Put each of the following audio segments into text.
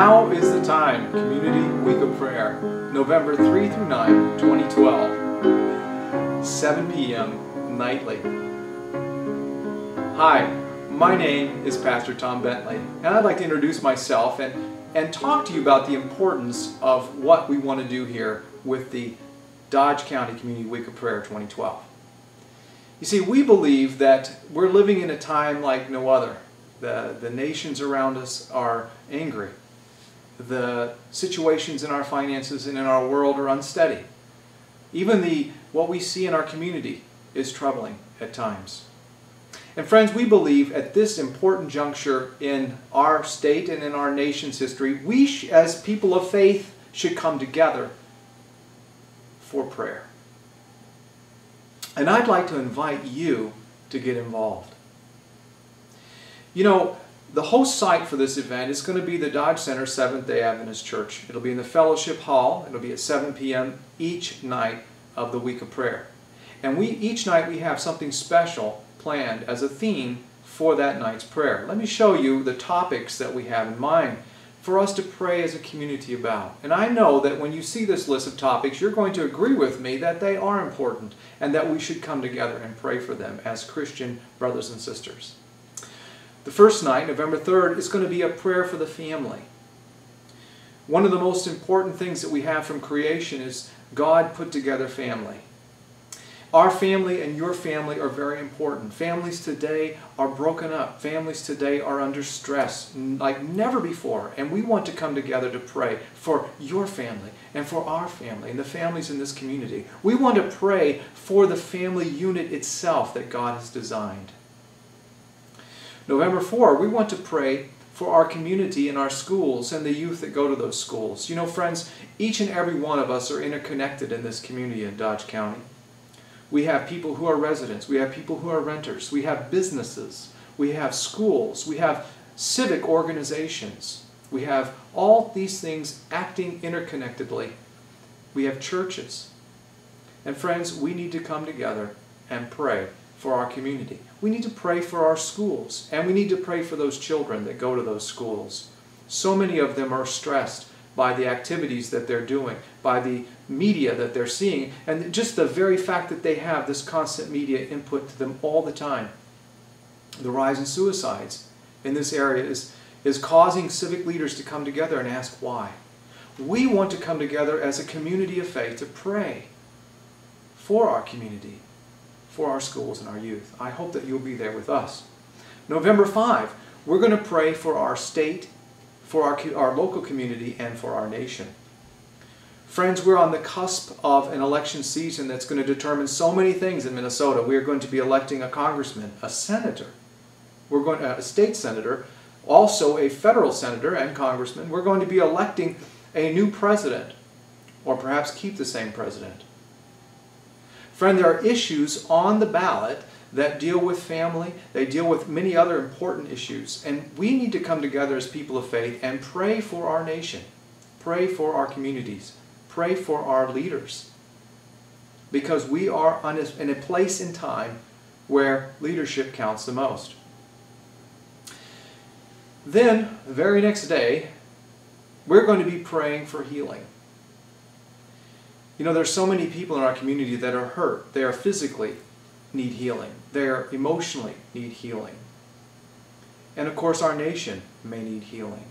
Now is the time, Community Week of Prayer, November 3 through 9, 2012, 7 p.m. nightly. Hi, my name is Pastor Tom Bentley, and I'd like to introduce myself and talk to you about the importance of what we want to do here with the Dodge County Community Week of Prayer 2012. You see, we believe that we're living in a time like no other. The nations around us are angry. The situations in our finances and in our world are unsteady. Even what we see in our community is troubling at times. And friends, we believe at this important juncture in our state and in our nation's history, we as people of faith should come together for prayer. And I'd like to invite you to get involved. You know, the host site for this event is going to be the Dodge Center Seventh-day Adventist Church. It'll be in the Fellowship Hall. It'll be at 7 p.m. each night of the week of prayer. And each night we have something special planned as a theme for that night's prayer. Let me show you the topics that we have in mind for us to pray as a community about. And I know that when you see this list of topics, you're going to agree with me that they are important and that we should come together and pray for them as Christian brothers and sisters. The first night, November 3rd, is going to be a prayer for the family. One of the most important things that we have from creation is God put together family. Our family and your family are very important. Families today are broken up. Families today are under stress like never before. And we want to come together to pray for your family and for our family and the families in this community. We want to pray for the family unit itself that God has designed. November 4, we want to pray for our community and our schools and the youth that go to those schools. You know, friends, each and every one of us are interconnected in this community in Dodge County. We have people who are residents. We have people who are renters. We have businesses. We have schools. We have civic organizations. We have all these things acting interconnectedly. We have churches. And friends, we need to come together and pray for our community. We need to pray for our schools, and we need to pray for those children that go to those schools. So many of them are stressed by the activities that they're doing, by the media that they're seeing, and just the very fact that they have this constant media input to them all the time. The rise in suicides in this area is causing civic leaders to come together and ask why. We want to come together as a community of faith to pray for our community, for our schools and our youth. I hope that you'll be there with us. November 5, we're going to pray for our state, for our local community, and for our nation. Friends, we're on the cusp of an election season that's going to determine so many things in Minnesota. We are going to be electing a congressman, a senator. We're going a state senator, also a federal senator and congressman. We're going to be electing a new president, or perhaps keep the same president. Friend, there are issues on the ballot that deal with family. They deal with many other important issues. And we need to come together as people of faith and pray for our nation. Pray for our communities. Pray for our leaders. Because we are in a place in time where leadership counts the most. Then, the very next day, we're going to be praying for healing. You know, there's so many people in our community that are hurt. They are physically need healing. They are emotionally need healing. And of course, our nation may need healing.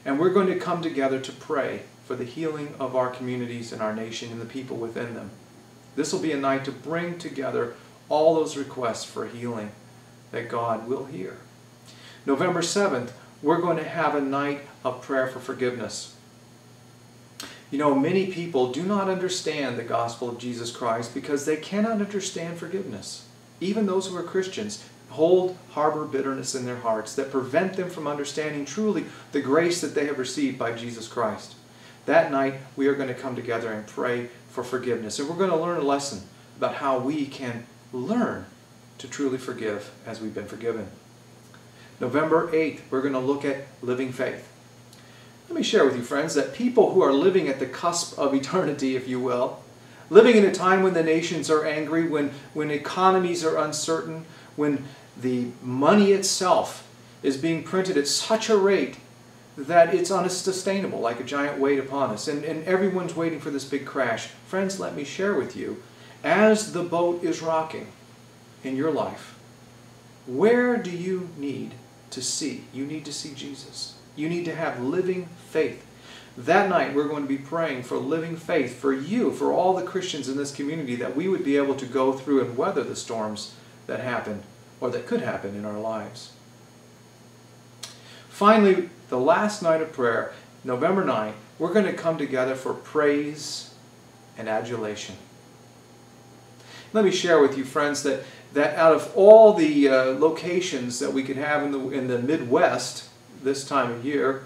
And we're going to come together to pray for the healing of our communities and our nation and the people within them. This will be a night to bring together all those requests for healing that God will hear. November 7th, we're going to have a night of prayer for forgiveness. You know, many people do not understand the gospel of Jesus Christ because they cannot understand forgiveness. Even those who are Christians harbor bitterness in their hearts that prevent them from understanding truly the grace that they have received by Jesus Christ. That night, we are going to come together and pray for forgiveness. And we're going to learn a lesson about how we can learn to truly forgive as we've been forgiven. November 8th, we're going to look at living faith. Let me share with you, friends, that people who are living at the cusp of eternity, if you will, living in a time when the nations are angry, when economies are uncertain, when the money itself is being printed at such a rate that it's unsustainable, like a giant weight upon us, and everyone's waiting for this big crash. Friends, let me share with you, as the boat is rocking in your life, where do you need to see? You need to see Jesus. You need to have living faith. That night we're going to be praying for living faith for you, for all the Christians in this community, that we would be able to go through and weather the storms that happen or that could happen in our lives. Finally, the last night of prayer, November 9th, we're going to come together for praise and adulation. Let me share with you, friends, that out of all the locations that we could have in the Midwest this time of year,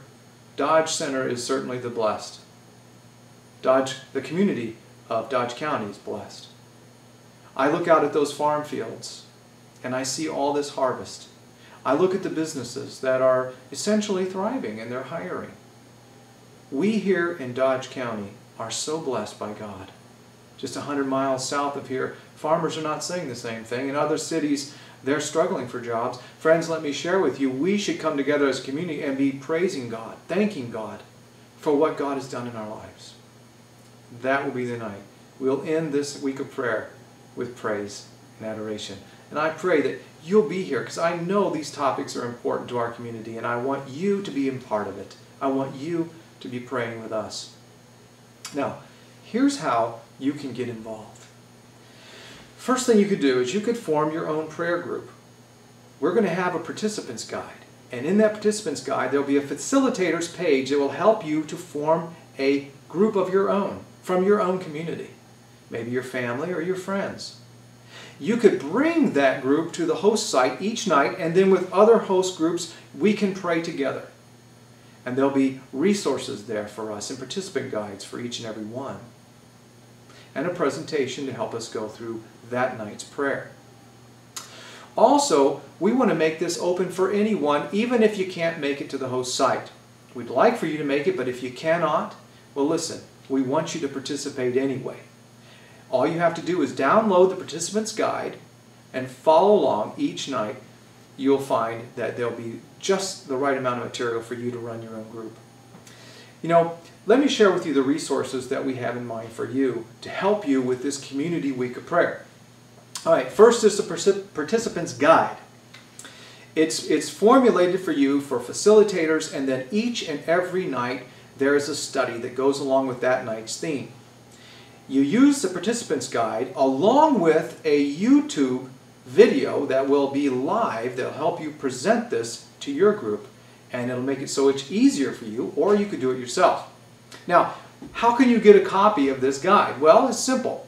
Dodge Center is certainly the blessed. The community of Dodge County is blessed. I look out at those farm fields and I see all this harvest. I look at the businesses that are essentially thriving and they're hiring. We here in Dodge County are so blessed by God. Just 100 miles south of here, farmers are not saying the same thing. In other cities, they're struggling for jobs. Friends, let me share with you, we should come together as a community and be praising God, thanking God for what God has done in our lives. That will be the night. We'll end this week of prayer with praise and adoration. And I pray that you'll be here, because I know these topics are important to our community, and I want you to be a part of it. I want you to be praying with us. Now, here's how you can get involved. First thing you could do is you could form your own prayer group. We're going to have a participants guide, and in that participants guide there'll be a facilitators page that will help you to form a group of your own, from your own community, maybe your family or your friends. You could bring that group to the host site each night, and then with other host groups we can pray together. And there'll be resources there for us and participant guides for each and every one, and a presentation to help us go through that night's prayer. Also, we want to make this open for anyone, even if you can't make it to the host site. We'd like for you to make it, but if you cannot, well listen, we want you to participate anyway. All you have to do is download the participants guide and follow along each night. You'll find that there'll be just the right amount of material for you to run your own group. You know, let me share with you the resources that we have in mind for you to help you with this Community Week of Prayer. All right, first is the Participants Guide. It's formulated for you, for facilitators, and then each and every night there is a study that goes along with that night's theme. You use the Participants Guide along with a YouTube video that will be live that will help you present this to your group, and it'll make it so it's easier for you, or you could do it yourself. Now, how can you get a copy of this guide? Well, it's simple.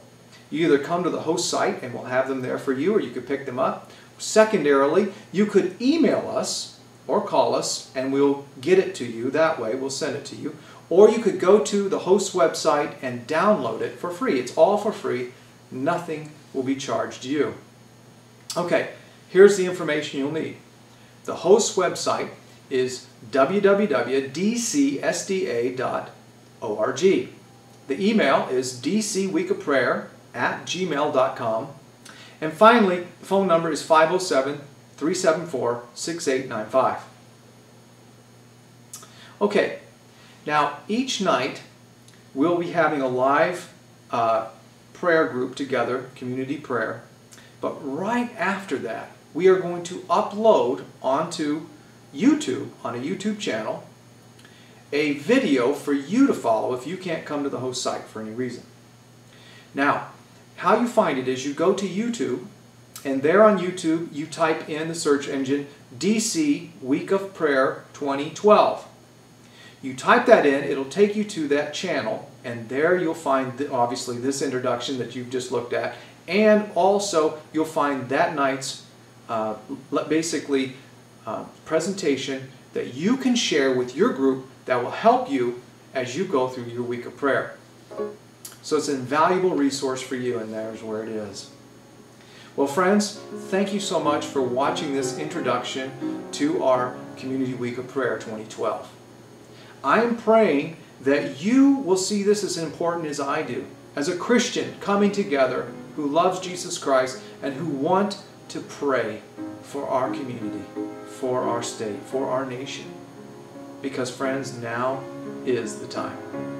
You either come to the host site and we'll have them there for you, or you could pick them up. Secondarily, you could email us or call us and we'll get it to you that way. We'll send it to you. Or you could go to the host's website and download it for free. It's all for free. Nothing will be charged you. Okay, here's the information you'll need. The host's website is www.dcsda.org. The email is dcweekofprayer@gmail.com. And finally, the phone number is 507-374-6895. Okay, now each night we'll be having a live prayer group together, community prayer. But right after that, we are going to upload onto YouTube, on a YouTube channel, a video for you to follow if you can't come to the host site for any reason. Now, how you find it is you go to YouTube, and there on YouTube you type in the search engine DC Week of Prayer 2012. You type that in, it'll take you to that channel, and there you'll find obviously this introduction that you've just looked at, and also you'll find that night's presentation that you can share with your group that will help you as you go through your week of prayer. So it's an invaluable resource for you, and there's where it is. Well, friends, thank you so much for watching this introduction to our Community Week of Prayer 2012. I am praying that you will see this as important as I do, as a Christian coming together who loves Jesus Christ and who want to pray for our community, for our state, for our nation. Because friends, now is the time.